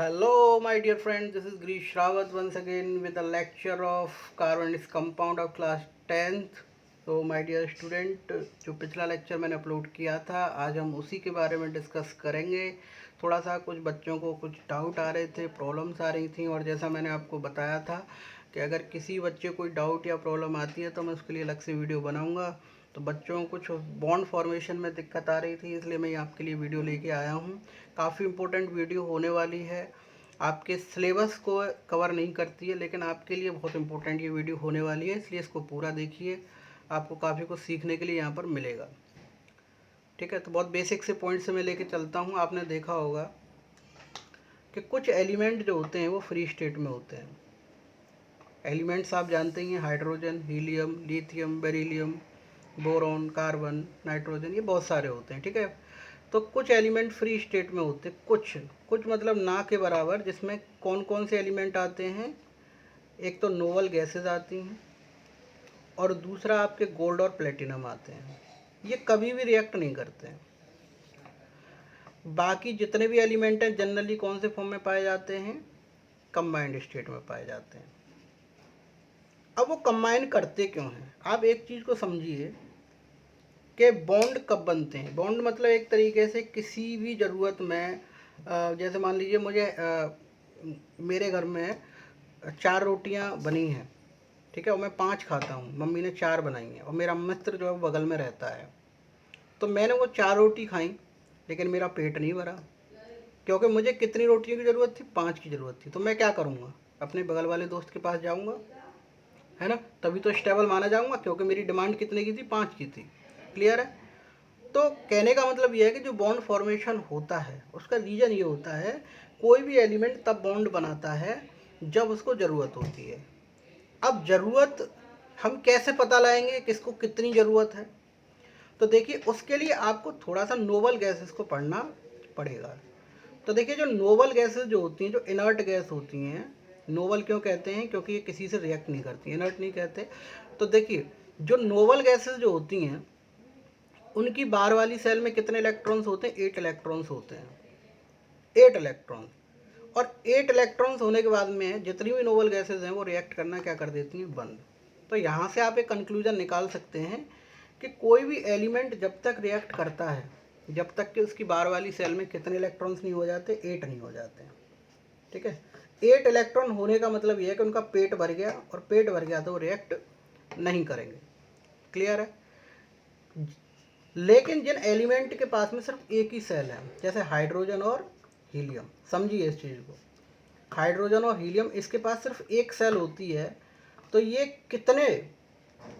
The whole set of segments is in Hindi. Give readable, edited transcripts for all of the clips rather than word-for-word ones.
Hello, my dear friends. This is Grish Rawat once again with a lecture of carbon is compound of class 10th. तो my dear student, जो पिछला लेक्चर मैंने अपलोड किया था आज हम उसी के बारे में डिस्कस करेंगे। थोड़ा सा कुछ बच्चों को कुछ डाउट आ रहे थे, प्रॉब्लम्स आ रही थी, और जैसा मैंने आपको बताया था कि अगर किसी बच्चे को कोई डाउट या प्रॉब्लम आती है तो मैं उसके लिए अलग से वीडियो बनाऊँगा। तो बच्चों को कुछ बॉन्ड फॉर्मेशन में दिक्कत आ रही थी, इसलिए मैं आपके लिए वीडियो लेके आया हूँ। काफ़ी इम्पोर्टेंट वीडियो होने वाली है, आपके सिलेबस को कवर नहीं करती है, लेकिन आपके लिए बहुत इम्पोर्टेंट ये वीडियो होने वाली है, इसलिए इसको पूरा देखिए। आपको काफ़ी कुछ सीखने के लिए यहाँ पर मिलेगा। ठीक है, तो बहुत बेसिक से पॉइंट से मैं लेके चलता हूँ। आपने देखा होगा कि कुछ एलिमेंट जो होते हैं वो फ्री स्टेट में होते हैं। एलिमेंट्स आप जानते ही हैं, hydrogen, helium, lithium, beryllium, boron, carbon, nitrogen, ये बहुत सारे होते हैं। ठीक है, तो कुछ एलिमेंट फ्री स्टेट में होते हैं, कुछ कुछ मतलब ना के बराबर, जिसमें कौन कौन से एलिमेंट आते हैं। एक तो नोवल गैसेस आती हैं, और दूसरा आपके गोल्ड और प्लेटिनम आते हैं। ये कभी भी रिएक्ट नहीं करते हैं। बाकी जितने भी एलिमेंट हैं जनरली कौन से फॉर्म में पाए जाते हैं, कंबाइंड स्टेट में पाए जाते हैं। अब वो कंबाइन करते क्यों हैं, आप एक चीज़ को समझिए कि बॉन्ड कब बनते हैं। बॉन्ड मतलब एक तरीके से किसी भी ज़रूरत में, जैसे मान लीजिए मुझे मेरे घर में 4 रोटियां बनी हैं, ठीक है, और मैं 5 खाता हूँ, मम्मी ने 4 बनाई हैं, और मेरा मित्र जो है वो बगल में रहता है। तो मैंने वो 4 रोटी खाई, लेकिन मेरा पेट नहीं भरा, क्योंकि मुझे कितनी रोटियों की ज़रूरत थी, 5 की ज़रूरत थी। तो मैं क्या करूँगा, अपने बगल वाले दोस्त के पास जाऊँगा, है ना, तभी तो स्टेबल माना जाऊँगा, क्योंकि मेरी डिमांड कितने की थी, 5 की थी। क्लियर है। तो कहने का मतलब ये है कि जो बॉन्ड फॉर्मेशन होता है उसका रीज़न ये होता है, कोई भी एलिमेंट तब बॉन्ड बनाता है जब उसको ज़रूरत होती है। अब ज़रूरत हम कैसे पता लगाएंगे किसको कितनी ज़रूरत है, तो देखिए उसके लिए आपको थोड़ा सा नोबल गैसेस को पढ़ना पड़ेगा। तो देखिए जो नोबल गैसेस जो होती हैं, जो इनर्ट गैस होती हैं, नोबल क्यों कहते हैं, क्योंकि ये किसी से रिएक्ट नहीं करती, इनर्ट नहीं कहते। तो देखिए जो नोबल गैसेस जो होती हैं उनकी बार वाली सेल में कितने इलेक्ट्रॉन्स होते हैं, 8 इलेक्ट्रॉन्स होते हैं, 8 इलेक्ट्रॉन। और 8 इलेक्ट्रॉन्स होने के बाद में जितनी भी नोबल गैसेज हैं वो रिएक्ट करना क्या कर देती हैं, बंद। तो यहाँ से आप एक कंक्लूजन निकाल सकते हैं कि कोई भी एलिमेंट जब तक रिएक्ट करता है, जब तक कि उसकी बार वाली सेल में कितने इलेक्ट्रॉन्स नहीं हो जाते, 8 नहीं हो जाते हैं। ठीक है, 8 इलेक्ट्रॉन होने का मतलब ये है कि उनका पेट भर गया, और पेट भर गया तो वो रिएक्ट नहीं करेंगे। क्लियर है। लेकिन जिन एलिमेंट के पास में सिर्फ एक ही सेल है, जैसे हाइड्रोजन और हीलियम, समझिए इस चीज़ को, हाइड्रोजन और हीलियम इसके पास सिर्फ एक सेल होती है, तो ये कितने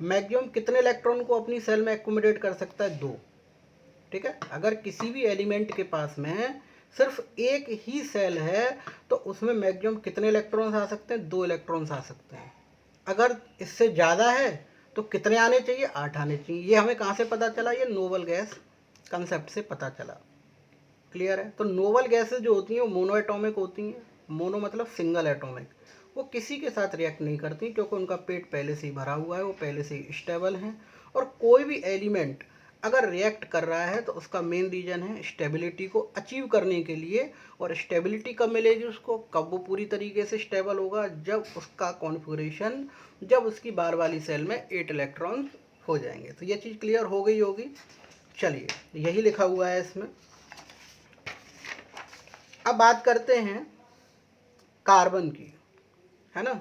मैक्सिमम कितने इलेक्ट्रॉन को अपनी सेल में एकोमोडेट कर सकता है, 2। ठीक है, अगर किसी भी एलिमेंट के पास में सिर्फ एक ही सेल है तो उसमें मैक्सिमम कितने इलेक्ट्रॉन्स आ सकते हैं, 2 इलेक्ट्रॉन्स आ सकते हैं। अगर इससे ज़्यादा है तो कितने आने चाहिए, 8 आने चाहिए। ये हमें कहाँ से पता चला, ये नोबल गैस कंसेप्ट से पता चला। क्लियर है। तो नोबल गैसेस जो होती हैं वो मोनो एटॉमिक होती हैं। मोनो मतलब सिंगल एटॉमिक, वो किसी के साथ रिएक्ट नहीं करती, क्योंकि उनका पेट पहले से ही भरा हुआ है, वो पहले से ही स्टेबल हैं। और कोई भी एलिमेंट अगर रिएक्ट कर रहा है तो उसका मेन रीज़न है स्टेबिलिटी को अचीव करने के लिए। और स्टेबिलिटी कब मिलेगी उसको, कब वो पूरी तरीके से स्टेबल होगा, जब उसका कॉन्फ़िगरेशन, जब उसकी बार वाली सेल में 8 इलेक्ट्रॉन्स हो जाएंगे। तो ये चीज़ क्लियर हो गई होगी। चलिए, यही लिखा हुआ है इसमें। अब बात करते हैं कार्बन की, है ना,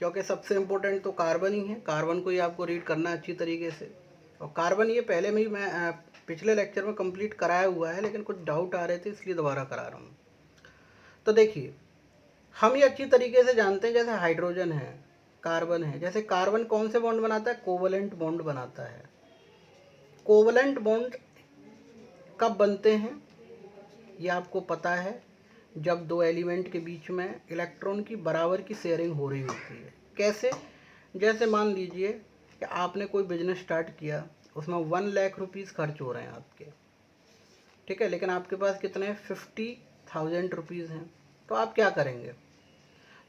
क्योंकि सबसे इम्पोर्टेंट तो कार्बन ही है। कार्बन को ही आपको रीड करना है अच्छी तरीके से। और कार्बन ये पहले में ही मैं पिछले लेक्चर में कंप्लीट कराया हुआ है, लेकिन कुछ डाउट आ रहे थे इसलिए दोबारा करा रहा हूँ। तो देखिए हम ये अच्छी तरीके से जानते हैं, जैसे हाइड्रोजन है, कार्बन है, जैसे कार्बन कौन से बॉन्ड बनाता है, कोवलेंट बॉन्ड बनाता है। कोवलेंट बॉन्ड कब बनते हैं ये आपको पता है, जब 2 एलिमेंट के बीच में इलेक्ट्रॉन की बराबर की शेयरिंग हो रही होती है। कैसे, जैसे मान लीजिए कि आपने कोई बिजनेस स्टार्ट किया, उसमें 1 लाख रुपीज़ खर्च हो रहे हैं आपके, ठीक है, लेकिन आपके पास कितने 50,000 रुपीज़ हैं। तो आप क्या करेंगे,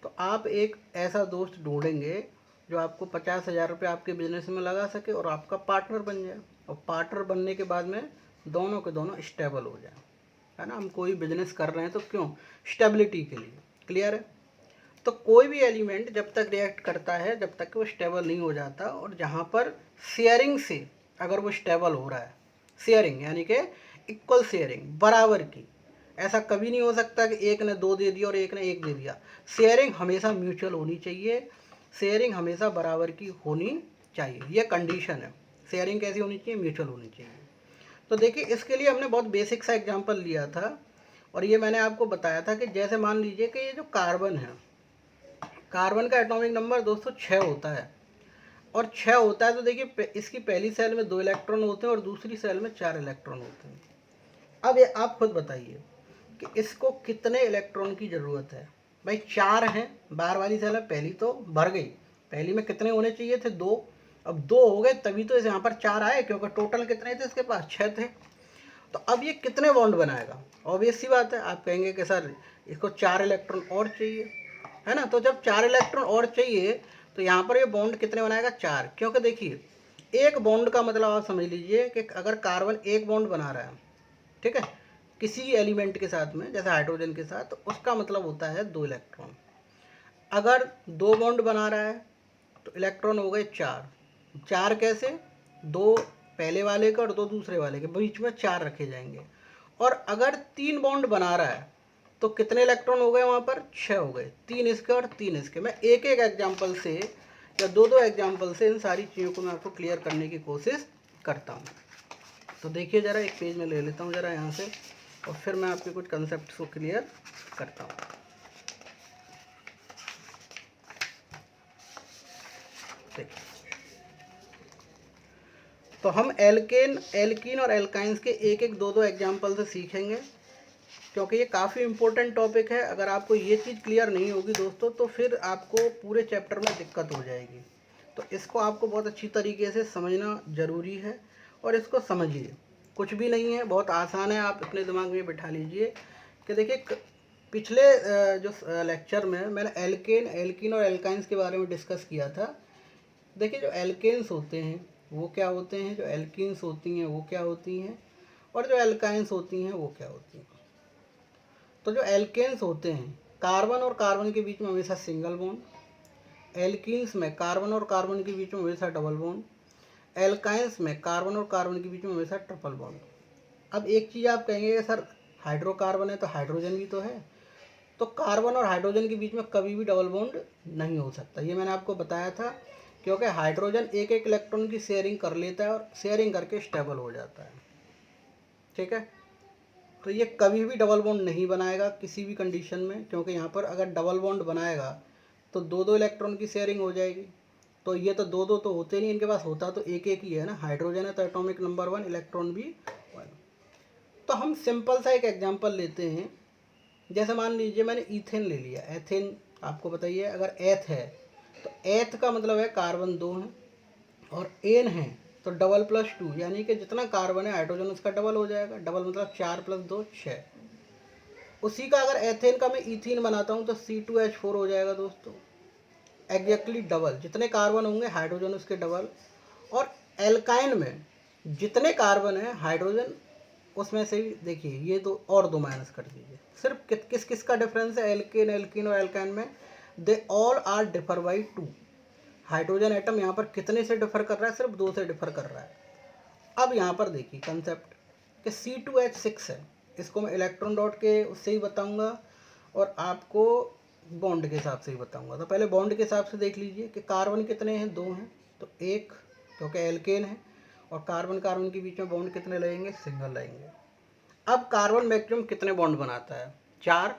तो आप एक ऐसा दोस्त ढूंढेंगे जो आपको 50,000 रुपये आपके बिजनेस में लगा सके और आपका पार्टनर बन जाए। और पार्टनर बनने के बाद में दोनों के दोनों स्टेबल हो जाए। है ना। हम कोई बिजनेस कर रहे हैं तो क्यों, स्टेबिलिटी के लिए। क्लियर है। तो कोई भी एलिमेंट जब तक रिएक्ट करता है जब तक वो स्टेबल नहीं हो जाता, और जहाँ पर शेयरिंग से अगर वो स्टेबल हो रहा है, शेयरिंग यानी कि इक्वल शेयरिंग, बराबर की, ऐसा कभी नहीं हो सकता कि एक ने 2 दे दिया और एक ने 1 दे दिया। शेयरिंग हमेशा म्यूचुअल होनी चाहिए, शेयरिंग हमेशा बराबर की होनी चाहिए, ये कंडीशन है। शेयरिंग कैसी होनी चाहिए, म्यूचुअल होनी चाहिए। तो देखिए इसके लिए हमने बहुत बेसिक सा एग्जांपल लिया था, और ये मैंने आपको बताया था कि जैसे मान लीजिए कि ये जो कार्बन है, कार्बन का एटॉमिक नंबर दोस्तों 6 होता है, और 6 होता है तो देखिए इसकी पहली सेल में 2 इलेक्ट्रॉन होते हैं और दूसरी सेल में 4 इलेक्ट्रॉन होते हैं। अब ये आप खुद बताइए कि इसको कितने इलेक्ट्रॉन की ज़रूरत है। भाई 4 हैं, बाहर वाली सेल है, पहली तो भर गई, पहली में कितने होने चाहिए थे, 2, अब 2 हो गए तभी तो इस यहाँ पर 4 आए, क्योंकि टोटल कितने थे इसके पास, 6 थे। तो अब ये कितने बॉन्ड बनाएगा, ऑब्वियस सी बात है। आप कहेंगे कि सर इसको 4 इलेक्ट्रॉन और चाहिए, है ना। तो जब 4 इलेक्ट्रॉन और चाहिए तो यहाँ पर ये बॉन्ड कितने बनाएगा, 4, क्योंकि देखिए एक बॉन्ड का मतलब आप समझ लीजिए कि अगर कार्बन एक बॉन्ड बना रहा है, ठीक है, किसी एलिमेंट के साथ में, जैसे हाइड्रोजन के साथ, तो उसका मतलब होता है 2 इलेक्ट्रॉन। अगर 2 बॉन्ड बना रहा है तो इलेक्ट्रॉन हो गए 4, 4 कैसे, 2 पहले वाले के और 2 दूसरे वाले के, बीच में 4 रखे जाएंगे। और अगर 3 बॉन्ड बना रहा है तो कितने इलेक्ट्रॉन हो गए वहाँ पर, 6 हो गए, 3 इसके और 3 इसके। मैं एक एक एग्जाम्पल से या 2 एग्जाम्पल से इन सारी चीज़ों को मैं आपको क्लियर करने की कोशिश करता हूँ। तो देखिए ज़रा, एक पेज में ले लेता हूँ ज़रा यहाँ से, और फिर मैं आपके कुछ कंसेप्ट को क्लियर करता हूँ। देखिए, तो हम एल्कीन और एल्काइंस के एक एक 2 एग्जाम्पल से सीखेंगे, क्योंकि ये काफ़ी इंपॉर्टेंट टॉपिक है। अगर आपको ये चीज़ क्लियर नहीं होगी दोस्तों तो फिर आपको पूरे चैप्टर में दिक्कत हो जाएगी। तो इसको आपको बहुत अच्छी तरीके से समझना ज़रूरी है, और इसको समझिए, कुछ भी नहीं है, बहुत आसान है। आप अपने दिमाग में बिठा लीजिए कि देखिए पिछले जो लेक्चर में मैंने एल्कीन और एल्काइंस के बारे में डिस्कस किया था। देखिए जो एल्केन्स होते हैं वो क्या होते हैं, जो एल्कीन्स होती हैं वो क्या होती हैं, और जो एल्काइंस होती हैं वो क्या होती हैं। तो जो एल्केन्स होते हैं, कार्बन और कार्बन के बीच में हमेशा सिंगल बॉन्ड, एल्कीन्स में कार्बन और कार्बन के बीच में हमेशा डबल बॉन्ड, एल्काइंस में कार्बन और कार्बन के बीच में हमेशा ट्रिपल बॉन्ड। अब एक चीज़ आप कहेंगे सर हाइड्रोकार्बन है तो हाइड्रोजन भी तो है, तो कार्बन और हाइड्रोजन के बीच में कभी भी डबल बॉन्ड नहीं हो सकता। ये मैंने आपको बताया था, क्योंकि हाइड्रोजन एक एक इलेक्ट्रॉन की शेयरिंग कर लेता है और शेयरिंग करके स्टेबल हो जाता है, ठीक है। तो ये कभी भी डबल बॉन्ड नहीं बनाएगा किसी भी कंडीशन में, क्योंकि यहाँ पर अगर डबल बॉन्ड बनाएगा तो 2 इलेक्ट्रॉन की शेयरिंग हो जाएगी। तो ये तो 2 तो होते नहीं इनके पास, होता तो एक एक ही है ना, हाइड्रोजन है तो एटॉमिक नंबर 1, इलेक्ट्रॉन भी 1। तो हम सिंपल सा एक एग्जांपल लेते हैं। जैसे मान लीजिए मैंने ईथेन ले लिया, एथेन आपको बताइए, अगर एथ है तो एथ का मतलब है कार्बन 2 है, और एन है तो डबल प्लस 2, यानी कि जितना कार्बन है हाइड्रोजन उसका डबल हो जाएगा। डबल मतलब 4 + 2 6। उसी का अगर एथेन का मैं ईथीन बनाता हूँ तो C2H4 हो जाएगा दोस्तों, एग्जैक्टली डबल। जितने कार्बन होंगे हाइड्रोजन उसके डबल। और एल्काइन में जितने कार्बन है हाइड्रोजन उसमें से भी, देखिए ये तो और 2 माइनस कर दीजिए। सिर्फ किस किस का डिफरेंस है, एल्कीन और एल्काइन में, they all are differ by 2। Hydrogen atom यहाँ पर कितने से डिफर कर रहा है, सिर्फ 2 से डिफर कर रहा है। अब यहाँ पर देखिए कंसेप्ट कि C2H6 है, इसको मैं इलेक्ट्रॉन डॉट के उससे ही बताऊंगा और आपको बॉन्ड के हिसाब से ही बताऊंगा। तो पहले बॉन्ड के हिसाब से देख लीजिए कि कार्बन कितने हैं, 2 हैं, तो 1 क्योंकि एल्केन है, और कार्बन कार्बन के बीच में बॉन्ड कितने लगेंगे, सिंगल लगेंगे। अब कार्बन मैक्सिमम कितने बॉन्ड बनाता है, 4।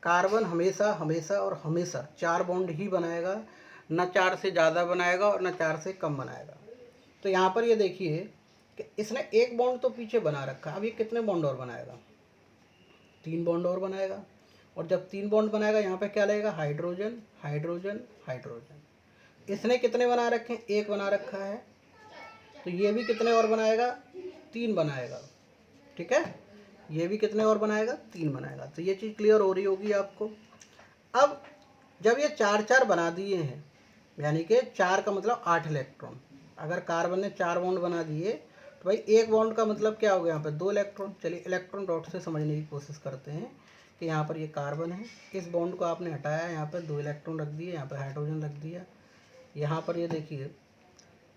कार्बन हमेशा हमेशा और हमेशा 4 बॉन्ड ही बनाएगा, न 4 से ज़्यादा बनाएगा और न 4 से कम बनाएगा। तो यहाँ पर ये देखिए कि इसने 1 बॉन्ड तो पीछे बना रखा है, अब ये कितने बॉन्ड और बनाएगा, 3 बॉन्ड और बनाएगा। और जब 3 बॉन्ड बनाएगा यहाँ पे क्या लगेगा, हाइड्रोजन हाइड्रोजन हाइड्रोजन। इसने कितने बना रखे हैं, 1 बना रखा है, तो ये भी कितने और बनाएगा, 3 बनाएगा, ठीक है। ये भी कितने और बनाएगा, 3 बनाएगा। तो ये चीज़ क्लियर हो रही होगी आपको। अब जब ये 4 बना दिए हैं, यानी कि 4 का मतलब 8 इलेक्ट्रॉन, अगर कार्बन ने 4 बॉन्ड बना दिए तो भाई एक बॉन्ड का मतलब क्या हो गया यहाँ पे 2 इलेक्ट्रॉन। चलिए इलेक्ट्रॉन डॉट से समझने की कोशिश करते हैं कि यहाँ पर ये कार्बन है, इस बॉन्ड को आपने हटाया, यहाँ पर 2 इलेक्ट्रॉन रख दिए, यहाँ पर हाइड्रोजन रख दिया, यहाँ पर ये देखिए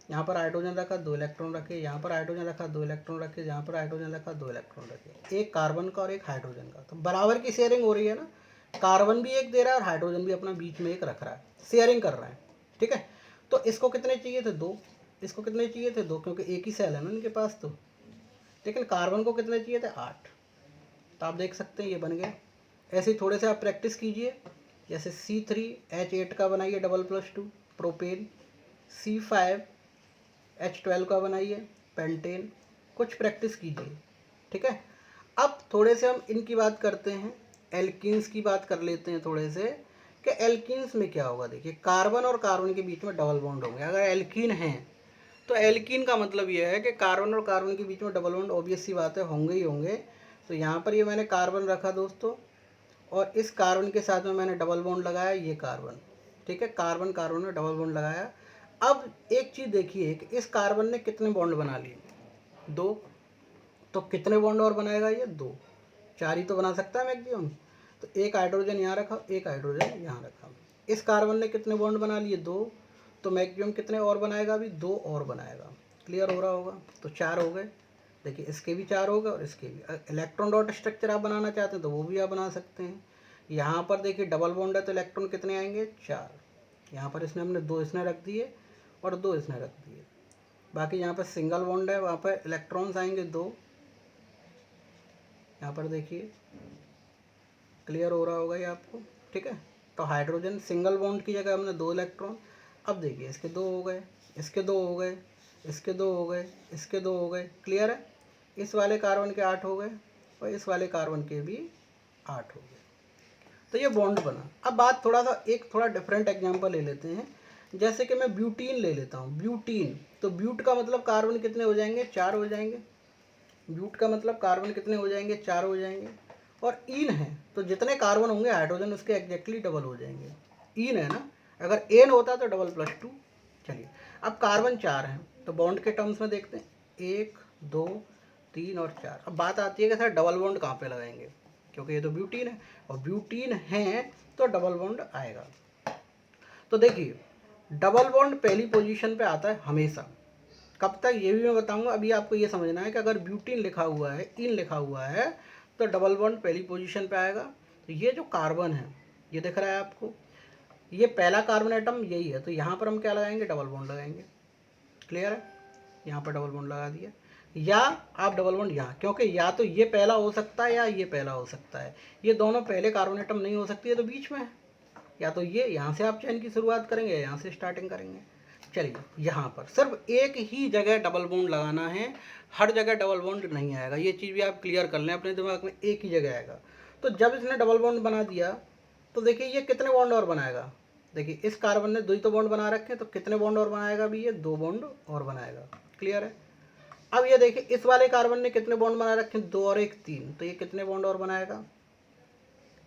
यहाँ पर हाइड्रोजन रखा 2 इलेक्ट्रॉन रखे, यहाँ पर हाइड्रोजन रखा 2 इलेक्ट्रॉन रखे, यहाँ पर हाइड्रोजन रखा 2 इलेक्ट्रॉन रखे, एक कार्बन का और एक हाइड्रोजन का। तो बराबर की शेयरिंग हो रही है ना, कार्बन भी एक दे रहा है और हाइड्रोजन भी अपना बीच में एक रख रहा है, शेयरिंग कर रहा है। ठीक है, तो इसको कितने चाहिए थे 2, इसको कितने चाहिए थे 2, क्योंकि एक ही सेल है ना इनके पास। तो लेकिन कार्बन को कितने चाहिए थे 8। तो आप देख सकते हैं ये बन गए। ऐसे ही थोड़े से आप प्रैक्टिस कीजिए, जैसे C3H8 का बनाइए डबल+2 प्रोपेन, C5H12 का बनाइए पेंटेन, कुछ प्रैक्टिस कीजिए। ठीक है, अब थोड़े से हम इनकी बात करते हैं, एल्कीन्स की बात कर लेते हैं थोड़े से कि एल्कीन्स में क्या होगा। देखिए कार्बन और कार्बन के बीच में डबल बॉन्ड होंगे। अगर एल्कीन है तो एल्कीन का मतलब यह है कि कार्बन और कार्बन के बीच में डबल बॉन्ड ऑब्वियस सी बात है होंगे ही होंगे। तो यहाँ पर ये मैंने कार्बन रखा दोस्तों, और इस कार्बन के साथ में मैंने डबल बॉन्ड लगाया, ये कार्बन। ठीक है, कार्बन कार्बन में डबल बॉन्ड लगाया। अब एक चीज़ देखिए कि इस कार्बन ने कितने बॉन्ड बना लिए 2, तो कितने बॉन्ड और बनाएगा ये 2, 4 ही तो बना सकता है मैक्सिमम। तो एक हाइड्रोजन यहाँ रखा, एक हाइड्रोजन यहाँ रखा। इस कार्बन ने कितने बॉन्ड बना लिए 2, तो मैक्सिमम कितने और बनाएगा, अभी 2 और बनाएगा। क्लियर हो रहा होगा, तो 4 हो गए। देखिए इसके भी 4 हो गए और इसके भी। इलेक्ट्रॉन डॉट स्ट्रक्चर आप बनाना चाहते हैं तो वो भी आप बना सकते हैं। यहाँ पर देखिए डबल बॉन्ड है तो इलेक्ट्रॉन कितने आएंगे 4, यहाँ पर इसने हमने 2 इसने रख दिए और 2 इसने रख दिए। बाकी यहाँ पर सिंगल बॉन्ड है, वहाँ पर इलेक्ट्रॉन्स आएंगे 2, यहाँ पर देखिए क्लियर हो रहा होगा ये आपको। ठीक है, तो हाइड्रोजन सिंगल बॉन्ड की जगह हमने 2 इलेक्ट्रॉन। अब देखिए इसके 2 हो गए, इसके 2 हो गए, इसके 2 हो गए, इसके 2 हो गए। क्लियर है, इस वाले कार्बन के 8 हो गए और इस वाले कार्बन के भी 8 हो गए। तो ये बॉन्ड बना। अब बात थोड़ा डिफरेंट एग्जांपल ले लेते हैं, जैसे कि मैं ब्यूटीन ले लेता हूँ। ब्यूटीन, तो ब्यूट का मतलब कार्बन कितने हो जाएंगे 4 हो जाएंगे। ब्यूट का मतलब कार्बन कितने हो जाएंगे 4 हो जाएंगे। और ईन है तो जितने कार्बन होंगे हाइड्रोजन उसके एग्जैक्टली डबल हो जाएंगे। ईन है ना, अगर एन होता तो डबल+2। चलिए अब कार्बन 4 हैं तो बॉन्ड के टर्म्स में देखते हैं 1 2 3 और 4। अब बात आती है कि सर डबल बॉन्ड कहाँ पे लगाएंगे, क्योंकि ये तो ब्यूटीन है और ब्यूटीन है तो डबल बॉन्ड आएगा। तो देखिए डबल बॉन्ड पहली पोजीशन पे आता है हमेशा। कब तक ये भी मैं बताऊंगा। अभी आपको ये समझना है कि अगर ब्यूटीन लिखा हुआ है, इन लिखा हुआ है, तो डबल बॉन्ड पहली पोजीशन पे आएगा। तो ये जो कार्बन है ये दिख रहा है आपको, ये पहला कार्बन एटम यही है, तो यहाँ पर हम क्या लगाएंगे डबल बॉन्ड लगाएंगे। क्लियर है, यहाँ पर डबल बॉन्ड लगा दिया, या आप डबल बॉन्ड यहाँ, क्योंकि या तो ये पहला हो सकता है या ये पहला हो सकता है। ये दोनों पहले कार्बन एटम नहीं हो सकती है, तो बीच में है। या तो ये यहाँ से आप चैन की शुरुआत करेंगे या यहाँ से स्टार्टिंग करेंगे। चलिए यहाँ पर सिर्फ एक ही जगह डबल बॉन्ड लगाना है, हर जगह डबल बॉन्ड नहीं आएगा। ये चीज़ भी आप क्लियर कर लें अपने दिमाग में, एक ही जगह आएगा। तो जब इसने डबल बॉन्ड बना दिया तो देखिए ये कितने बॉन्ड और बनाएगा। देखिए इस कार्बन ने 2 ही तो बॉन्ड बना रखे हैं, तो कितने बॉन्ड और बनाएगा अभी ये 2 बॉन्ड और बनाएगा। क्लियर है। अब ये देखिए इस वाले कार्बन ने कितने बॉन्ड बना रखे हैं 2 और 1 3, तो ये कितने बॉन्ड और बनाएगा।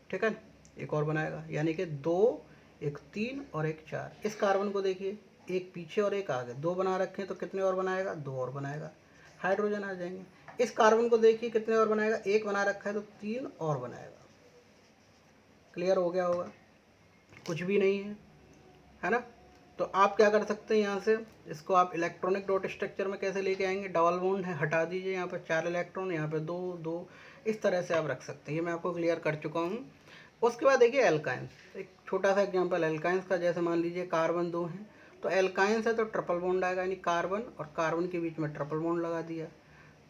ठीक है, एक और बनाएगा, यानी कि 2 1 3 और 1 4। इस कार्बन को देखिए एक पीछे और एक आगे, 2 बना रखे हैं तो कितने और बनाएगा 2 और बनाएगा, हाइड्रोजन आ जाएंगे। इस कार्बन को देखिए कितने और बनाएगा, 1 बना रखा है तो 3 और बनाएगा। क्लियर हो गया होगा, कुछ भी नहीं है ना। तो आप क्या कर सकते हैं, यहाँ से इसको आप इलेक्ट्रॉनिक डॉट स्ट्रक्चर में कैसे लेके आएंगे। डबल बॉन्ड है हटा दीजिए, यहाँ पर 4 इलेक्ट्रॉन, यहाँ पे 2 2, इस तरह से आप रख सकते हैं। ये मैं आपको क्लियर कर चुका हूँ। उसके बाद देखिए एल्काइंस, एक छोटा सा एग्जांपल एल्काइंस का। जैसे मान लीजिए कार्बन 2 हैं तो एल्काइंस है तो ट्रिपल बॉन्ड आएगा, यानी कार्बन और कार्बन के बीच में ट्रिपल बॉन्ड लगा दिया।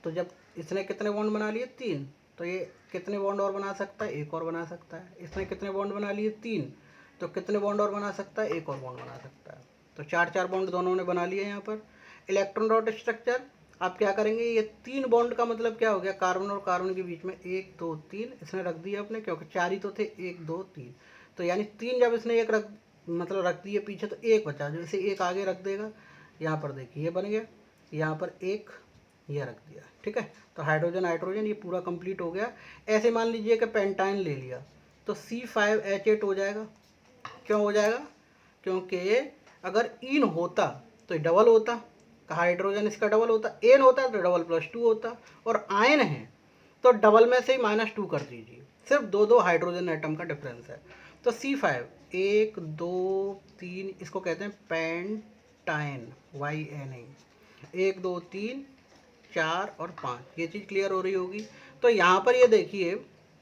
तो जब इसने कितने बॉन्ड बना लिए 3, तो ये कितने बॉन्ड और बना सकता है, 1 और बना सकता है। इसने कितने बॉन्ड बना लिए 3, तो कितने बॉन्ड और बना सकता है, 1 और बॉन्ड बना सकता है। तो 4 बॉन्ड दोनों ने बना लिए। यहाँ पर इलेक्ट्रॉन डॉट स्ट्रक्चर आप क्या करेंगे, ये 3 बॉन्ड का मतलब क्या हो गया, कार्बन और कार्बन के बीच में 1 2 3 इसने रख दिया अपने, क्योंकि 4 ही तो थे, 1 2 3। तो यानी 3 जब इसने एक रख दिए पीछे, तो 1 बचा, जो इसे 1 आगे रख देगा। यहाँ पर देखिए ये बन गया, यहाँ पर 1 ये रख दिया। ठीक है, तो हाइड्रोजन हाइड्रोजन ये पूरा कंप्लीट हो गया। ऐसे मान लीजिए कि पेंटाइन ले लिया तो C5H8 हो जाएगा। क्यों हो जाएगा, क्योंकि अगर इन होता तो डबल होता, हाइड्रोजन इसका डबल होता, एन होता है तो डबल प्लस 2 होता, और आयन है तो डबल में से ही -2 कर दीजिए, सिर्फ दो दो हाइड्रोजन एटम का डिफरेंस है। तो C5 1 2 3 इसको कहते हैं पेंटाइन, YNA, 1 2 3 4 और 5, ये चीज़ क्लियर हो रही होगी। तो यहाँ पर ये देखिए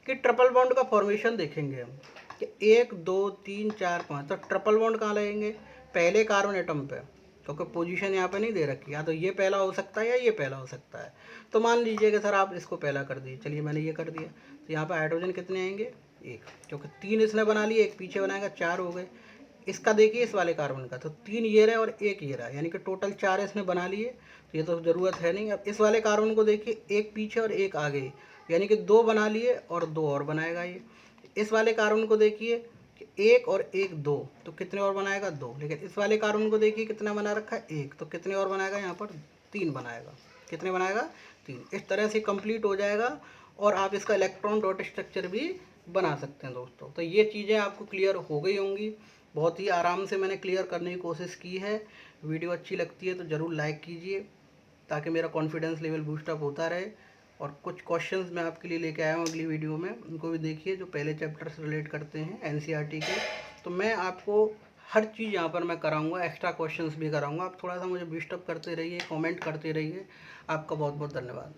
कि ट्रिपल बॉन्ड का फॉर्मेशन देखेंगे हम कि 1 2 3 4 5, तो ट्रिपल बॉन्ड कहाँ लगेंगे, पहले कार्बन एटम पे, क्योंकि पोजीशन यहाँ पे नहीं दे रखी, या तो ये पहला हो सकता है या ये पहला हो सकता है। तो मान लीजिए कि सर आप इसको पहला कर दीजिए, चलिए मैंने ये कर दिया, तो यहाँ पे हाइड्रोजन कितने आएंगे, 1, क्योंकि 3 इसने बना लिए, एक पीछे बनाएगा, 4 हो गए। इसका देखिए इस वाले कार्बन का, तो 3 ये रहा और 1 ये रहा, यानी कि टोटल 4 इसने बना लिए, तो ये तो ज़रूरत है नहीं। अब इस वाले कार्बन को देखिए, एक पीछे और एक आगे, यानी कि 2 बना लिए और 2 और बनाएगा ये। इस वाले कार्बन को देखिए, 1 और 1 2, तो कितने और बनाएगा, 2। लेकिन इस वाले कार्बन को देखिए कितना बना रखा है, 1, तो कितने और बनाएगा, यहाँ पर 3 बनाएगा। कितने बनाएगा, 3। इस तरह से कंप्लीट हो जाएगा और आप इसका इलेक्ट्रॉन डॉट स्ट्रक्चर भी बना सकते हैं दोस्तों। तो ये चीज़ें आपको क्लियर हो गई होंगी, बहुत ही आराम से मैंने क्लियर करने की कोशिश की है। वीडियो अच्छी लगती है तो ज़रूर लाइक कीजिए, ताकि मेरा कॉन्फिडेंस लेवल बूस्टअप होता रहे। और कुछ क्वेश्चंस मैं आपके लिए लेके आया हूँ अगली वीडियो में, उनको भी देखिए, जो पहले चैप्टर से रिलेट करते हैं NCERT के। तो मैं आपको हर चीज़ यहाँ पर मैं कराऊंगा, एक्स्ट्रा क्वेश्चंस भी कराऊंगा। आप थोड़ा सा मुझे बूस्टअप करते रहिए, कमेंट करते रहिए। आपका बहुत बहुत धन्यवाद।